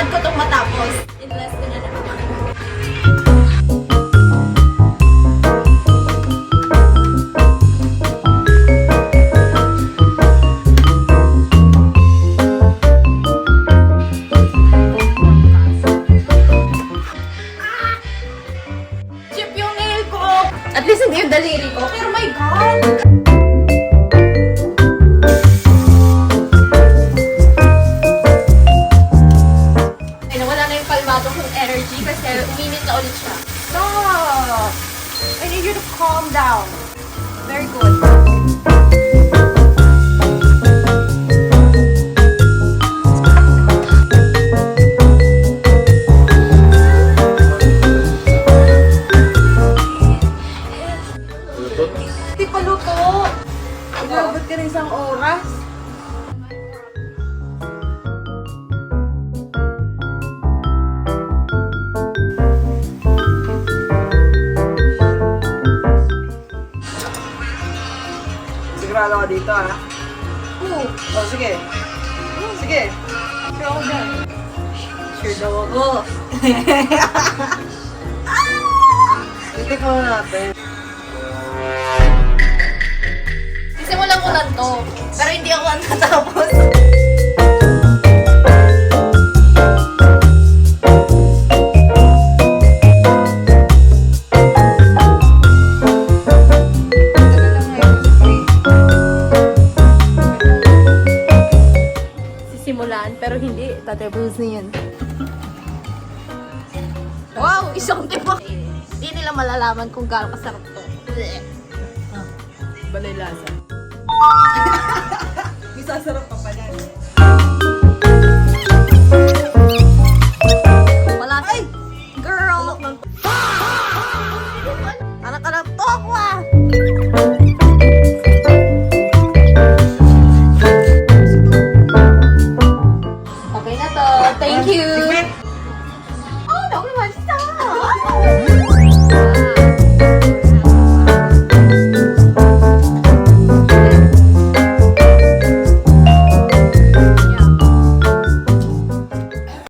Tamad ko itong matapos. In less than an hour. Chip yung nail ko! At least hindi yung daliri ko. Pero my God! Ay, nawala na yung kalmado kong energy kasi uminit na ulit siya. Stop! I need you to calm down. Very good. Hindi pa luto. Nagabot ka ng isang oras. Sigurado ka dito, ha? Oo. Oh, sige. Sige. Sure ako dyan. Sure daw ako. Titikman mo natin. Sisimulan ko lang to. Pero hindi ako ang tatapos. Sisimulan, pero hindi. Tatapos na yun. Wow! Isang tipo! Hindi nila malalaman kung gaano kasarap to. Blech. Balay lasa. Isasarap pa pala. Wala. Ay! Girl! Anak ka ng tokwa!